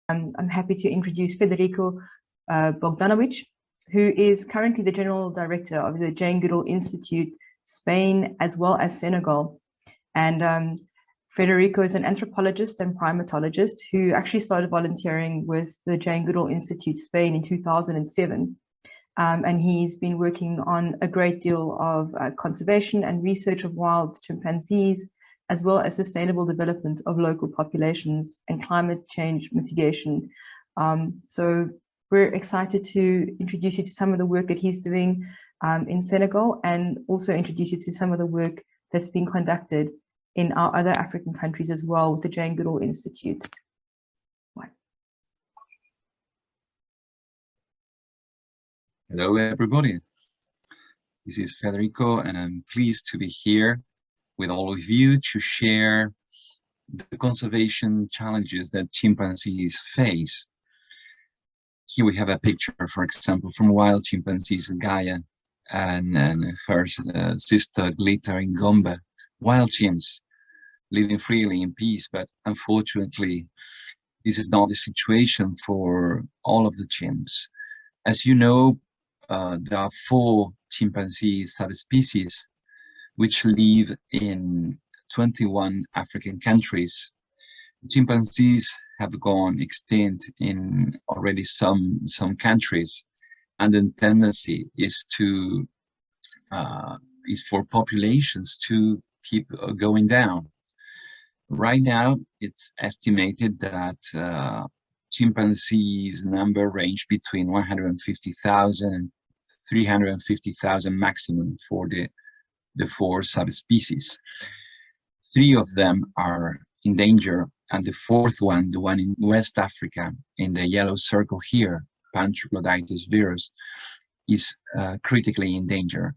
I'm happy to introduce Federico Bogdanowicz, who is currently the General Director of the Jane Goodall Institute, Spain, as well as Senegal. And Federico is an anthropologist and primatologist who actually started volunteering with the Jane Goodall Institute, Spain in 2007. And he's been working on a great deal of conservation and research of wild chimpanzees, as well as sustainable development of local populations and climate change mitigation. So we're excited to introduce you to some of the work that he's doing in Senegal, and also introduce you to some of the work that's being conducted in our other African countries as well with the Jane Goodall Institute. Hello, everybody. This is Federico, and I'm pleased to be here with all of you to share the conservation challenges that chimpanzees face. Here we have a picture, for example, from wild chimpanzees, Gaia and her sister Glitter in Gombe. Wild chimps living freely in peace, but unfortunately, this is not the situation for all of the chimps. As you know, there are 4 chimpanzee subspecies which live in 21 African countries. Chimpanzees have gone extinct in already some countries, and the tendency is to for populations to keep going down. Right now, it's estimated that chimpanzees number range between 150,000 and 350,000 maximum for the 4 subspecies. 3 of them are in danger, and the 4th one, the one in West Africa, in the yellow circle here, Pantroglodytes virus, is critically in danger.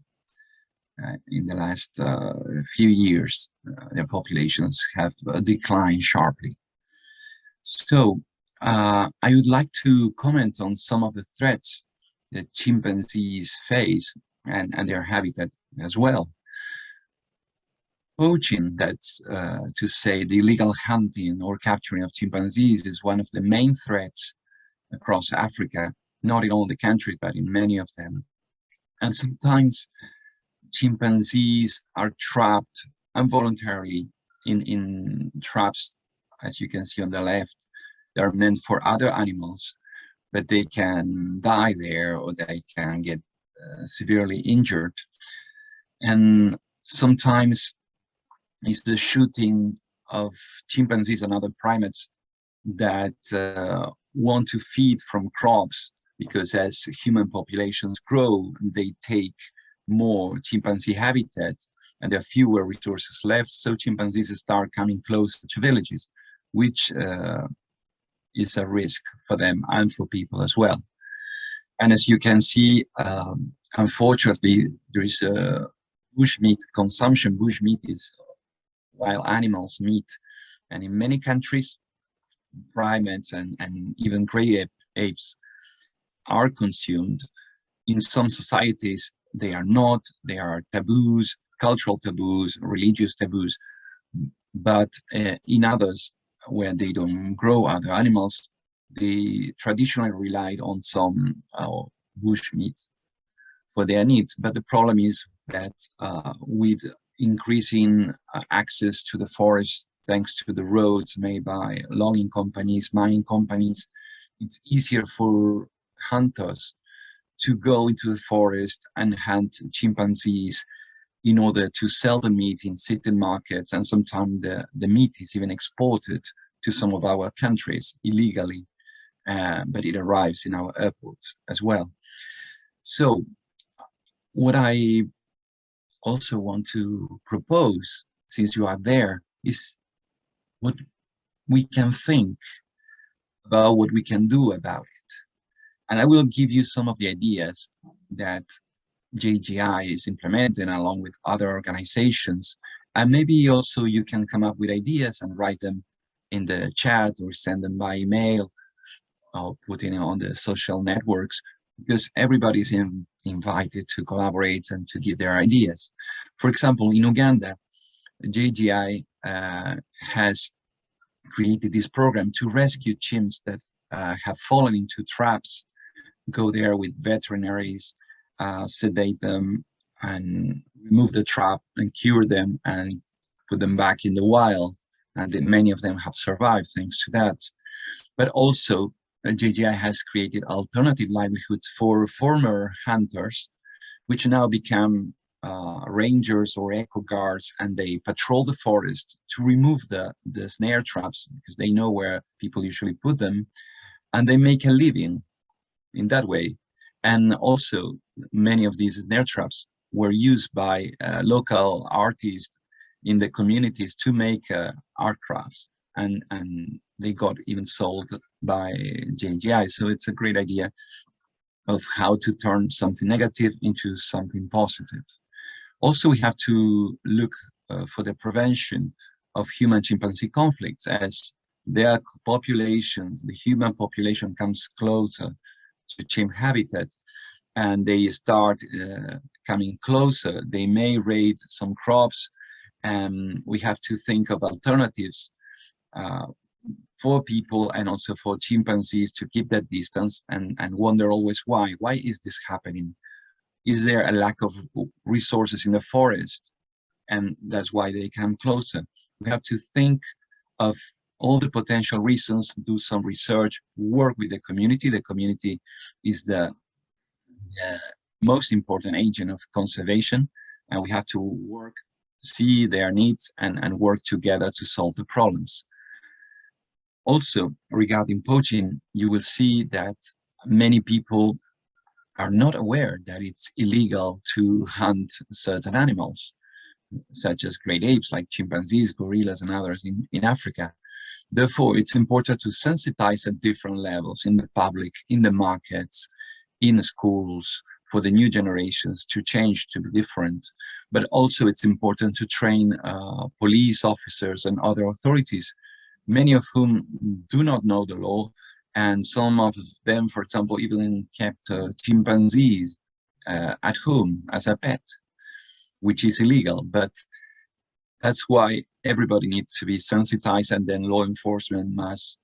In the last few years, their populations have declined sharply. So I would like to comment on some of the threats that chimpanzees face and their habitat as well. Poaching, that's to say the illegal hunting or capturing of chimpanzees, is one of the main threats across Africa, not in all the countries, but in many of them. And sometimes chimpanzees are trapped involuntarily in traps, as you can see on the left. They are meant for other animals, but they can die there, or they can get severely injured. And sometimes it's the shooting of chimpanzees and other primates that want to feed from crops, because as human populations grow, they take more chimpanzee habitat and there are fewer resources left, so chimpanzees start coming closer to villages, which is a risk for them and for people as well. And as you can see, unfortunately, there is a bushmeat consumption. Bushmeat is wild animals meat, and in many countries, primates and even gray apes are consumed. In some societies, they are not. There are taboos, cultural taboos, religious taboos, but in others, where they don't grow other animals, they traditionally relied on some bush meat for their needs. But the problem is that with increasing access to the forest, thanks to the roads made by logging companies, mining companies, it's easier for hunters to go into the forest and hunt chimpanzees in order to sell the meat in city markets, and sometimes the meat is even exported to some of our countries illegally, but it arrives in our airports as well. So what I also want to propose, since you are there, is what we can think about, what we can do about it. And I will give you some of the ideas that JGI is implementing along with other organizations, and maybe also you can come up with ideas and write them in the chat or send them by email or put it on the social networks, because everybody is invited to collaborate and to give their ideas. For example, in Uganda, JGI has created this program to rescue chimps that have fallen into traps go there with veterinaries, sedate them, and remove the trap and cure them and put them back in the wild. And many of them have survived thanks to that. But also, JGI has created alternative livelihoods for former hunters, which now become rangers or eco guards, and they patrol the forest to remove the snare traps because they know where people usually put them, and they make a living in that way. And also, many of these snare traps were used by local artists in the communities to make art crafts, and they got even sold by JGI. So it's a great idea of how to turn something negative into something positive. Also, we have to look for the prevention of human-chimpanzee conflicts, as their populations, the human population comes closer to chimp habitat, and they start coming closer. They may raid some crops, and we have to think of alternatives for people and also for chimpanzees to keep that distance, and wonder always why. Why is this happening? Is there a lack of resources in the forest? And that's why they come closer. We have to think of all the potential reasons, do some research, work with the community. The community is the most important agent of conservation, and we have to work, see their needs, and work together to solve the problems. Also, regarding poaching, you will see that many people are not aware that it's illegal to hunt certain animals, such as great apes like chimpanzees, gorillas, and others in Africa. Therefore, it's important to sensitize at different levels in the public, in the markets, in the schools, for the new generations to change, to be different. But also it's important to train police officers and other authorities, many of whom do not know the law, and some of them, for example, even kept chimpanzees at home as a pet, which is illegal. But that's why everybody needs to be sensitized, and then law enforcement must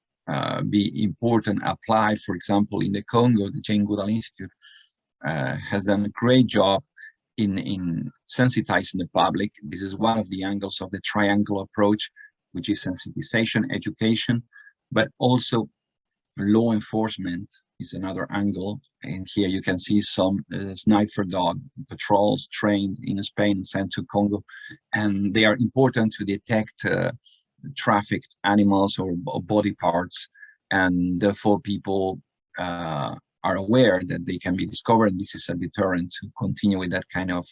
be important, applied. For example, in the Congo, the Jane Goodall Institute has done a great job in sensitizing the public. This is one of the angles of the triangle approach, which is sensitization, education, but also law enforcement is another angle. And here you can see some sniper dog patrols trained in Spain, sent to Congo, and they are important to detect trafficked animals or body parts, and therefore people are aware that they can be discovered. This is a deterrent to continue with that kind of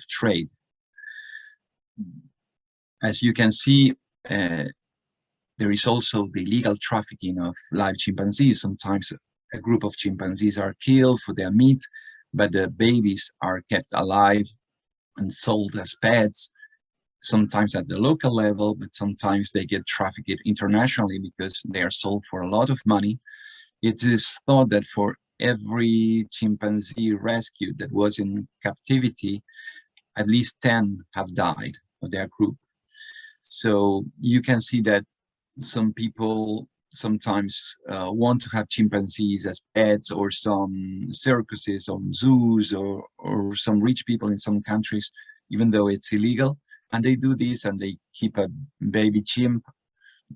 trade. As you can see, there is also the illegal trafficking of live chimpanzees. Sometimes a group of chimpanzees are killed for their meat, but the babies are kept alive and sold as pets, sometimes at the local level, but sometimes they get trafficked internationally because they are sold for a lot of money. It is thought that for every chimpanzee rescued that was in captivity, at least 10 have died of their group. So you can see that some people sometimes want to have chimpanzees as pets, or some circuses or zoos, or some rich people in some countries, even though it's illegal. And they do this and they keep a baby chimp,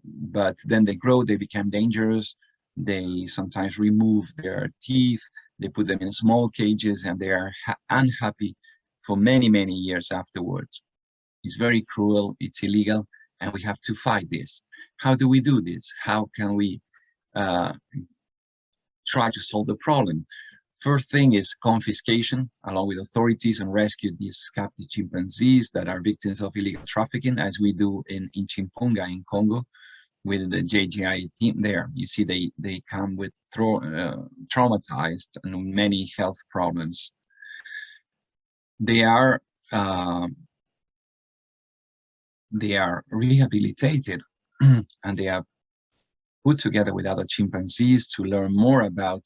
but then they grow, they become dangerous. They sometimes remove their teeth, they put them in small cages, and they are unhappy for many, many years afterwards. It's very cruel, it's illegal, and we have to fight this. How do we do this? How can we try to solve the problem? First thing is confiscation, along with authorities, and rescue these captive chimpanzees that are victims of illegal trafficking, as we do in Chimpunga in Congo with the JGI team there. You see they come with traumatized and many health problems. They are rehabilitated and they are put together with other chimpanzees to learn more about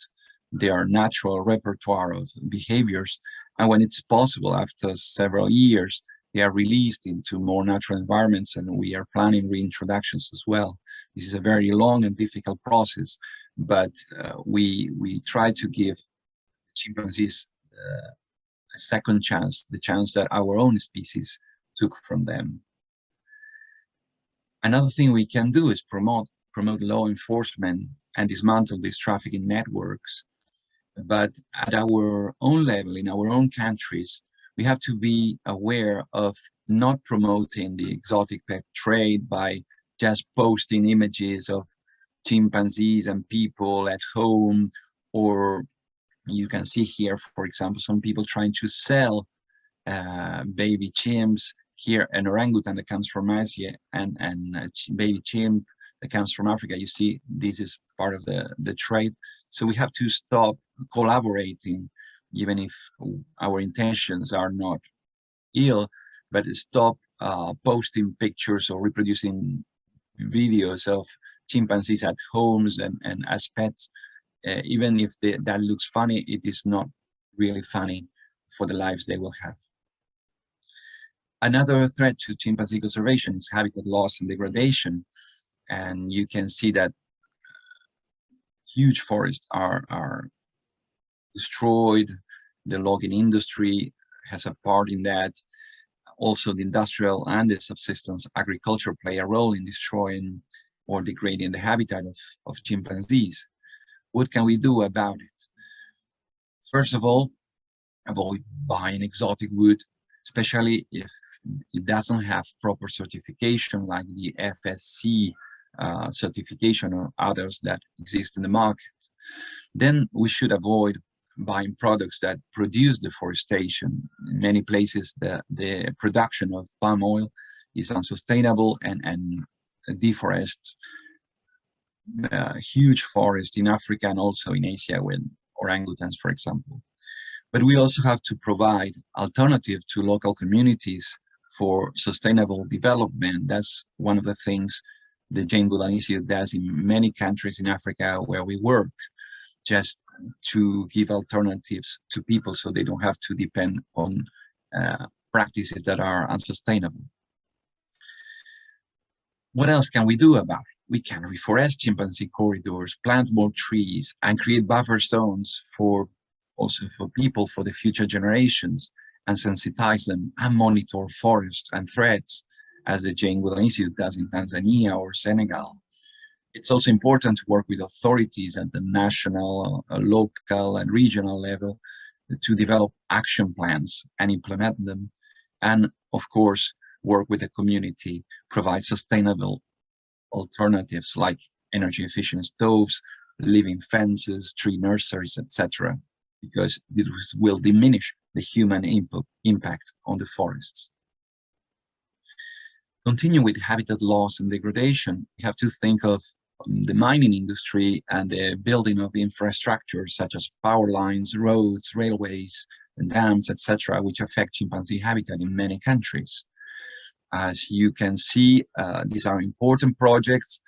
their natural repertoire of behaviors. And when it's possible, after several years, they are released into more natural environments, and we are planning reintroductions as well. This is a very long and difficult process, but we try to give chimpanzees a second chance, the chance that our own species took from them. Another thing we can do is promote law enforcement and dismantle these trafficking networks. But at our own level, in our own countries, we have to be aware of not promoting the exotic pet trade by just posting images of chimpanzees and people at home, or you can see here, for example, some people trying to sell baby chimps. Here, an orangutan that comes from Asia and a baby chimp that comes from Africa. You see, this is part of the trade. So we have to stop collaborating, even if our intentions are not ill, but stop posting pictures or reproducing videos of chimpanzees at homes and as pets. Even if that looks funny, it is not really funny for the lives they will have. Another threat to chimpanzee conservation is habitat loss and degradation. And you can see that huge forests are destroyed. The logging industry has a part in that. Also, the industrial and the subsistence agriculture play a role in destroying or degrading the habitat of chimpanzees. What can we do about it? First of all, avoid buying exotic wood, especially if it doesn't have proper certification like the FSC certification or others that exist in the market. Then we should avoid buying products that produce deforestation. In many places, the production of palm oil is unsustainable and deforests huge forests in Africa and also in Asia with orangutans, for example. But we also have to provide alternative to local communities for sustainable development. That's one of the things the Jane Goodall Institute does in many countries in Africa where we work, just to give alternatives to people so they don't have to depend on practices that are unsustainable. What else can we do about it? We can reforest chimpanzee corridors, plant more trees, and create buffer zones also for people, for the future generations, and sensitize them and monitor forests and threats, as the Jane Goodall Institute does in Tanzania or Senegal. It's also important to work with authorities at the national, local, and regional level to develop action plans and implement them. And of course, work with the community, provide sustainable alternatives like energy efficient stoves, living fences, tree nurseries, etc., because this will diminish the human impact on the forests. Continue with habitat loss and degradation. We have to think of the mining industry and the building of infrastructure such as power lines, roads, railways, and dams, etc., which affect chimpanzee habitat in many countries. As you can see, these are important projects.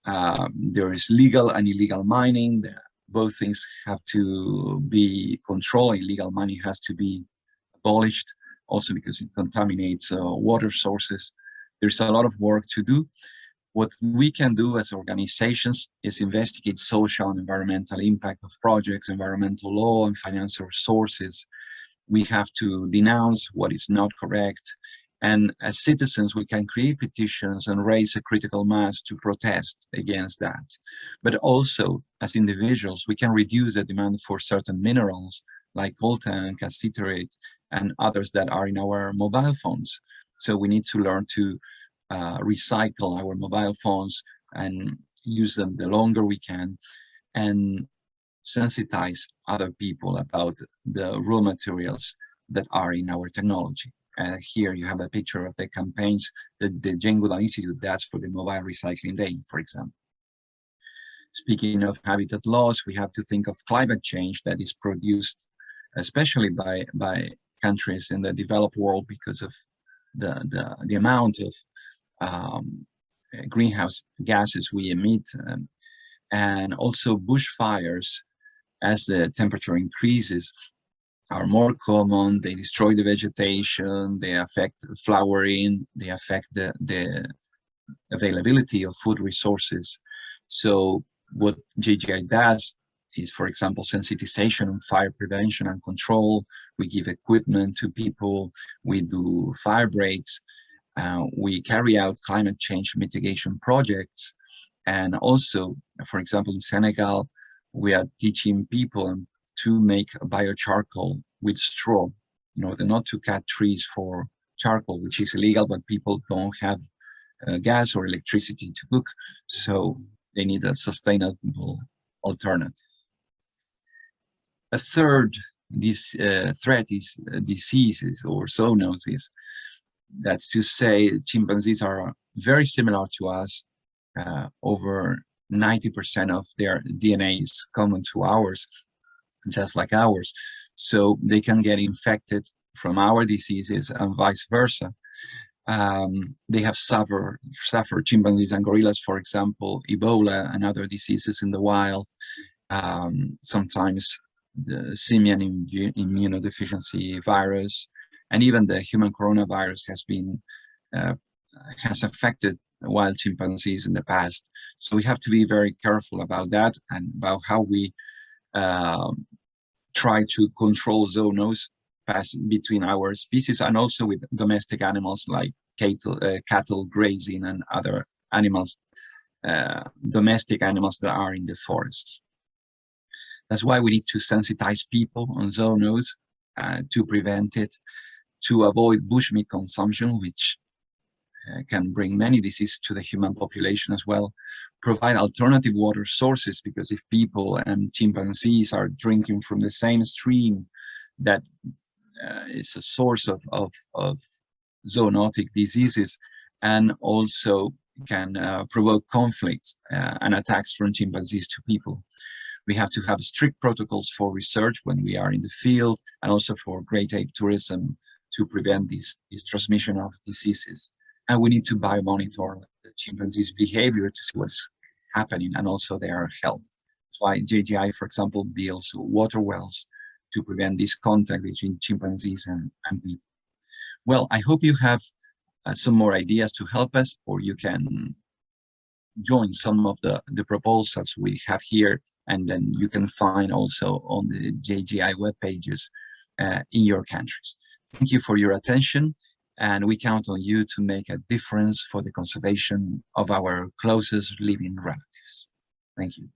There is legal and illegal mining. Both things have to be controlled. Illegal mining has to be abolished, also because it contaminates water sources. There's a lot of work to do. What we can do as organizations is investigate social and environmental impact of projects, environmental law, and financial resources. We have to denounce what is not correct. And as citizens, we can create petitions and raise a critical mass to protest against that. But also, as individuals, we can reduce the demand for certain minerals like coltan and cassiterate and others that are in our mobile phones. So we need to learn to recycle our mobile phones and use them the longer we can, and sensitize other people about the raw materials that are in our technology. Here you have a picture of the campaigns that the Jane Goodall Institute does for the Mobile Recycling Day, for example. Speaking of habitat loss, we have to think of climate change that is produced especially by countries in the developed world because of the amount of greenhouse gases we emit, and also bushfires. As the temperature increases, are more common. They destroy the vegetation, they affect flowering, they affect the availability of food resources. So what JGI does is, for example, sensitization on fire prevention and control. We give equipment to people, we do fire breaks, we carry out climate change mitigation projects. And also, for example, in Senegal, we are teaching people to make biocharcoal with straw in order not to cut trees for charcoal, which is illegal, but people don't have gas or electricity to cook, so they need a sustainable alternative. A third threat is diseases or zoonoses. That's to say, chimpanzees are very similar to us. Over 90% of their DNA is common to ours, just like ours. So they can get infected from our diseases and vice versa. They have suffered, chimpanzees and gorillas, for example, Ebola and other diseases in the wild. Sometimes the simian immunodeficiency virus, and even the human coronavirus has affected wild chimpanzees in the past. So we have to be very careful about that and about how we try to control zoonoses between our species, and also with domestic animals like cattle grazing and other animals, domestic animals that are in the forests. That's why we need to sensitize people on zoonoses to prevent it, to avoid bushmeat consumption, which can bring many diseases to the human population as well. Provide alternative water sources, because if people and chimpanzees are drinking from the same stream that is a source of zoonotic diseases, and also can provoke conflicts and attacks from chimpanzees to people. We have to have strict protocols for research when we are in the field, and also for great ape tourism to prevent this transmission of diseases. And we need to biomonitor the chimpanzees' behavior to see what's happening, and also their health. That's why JGI, for example, builds water wells to prevent this contact between chimpanzees and people. Well, I hope you have some more ideas to help us, or you can join some of the proposals we have here, and then you can find also on the JGI web pages in your countries. Thank you for your attention, and we count on you to make a difference for the conservation of our closest living relatives. Thank you.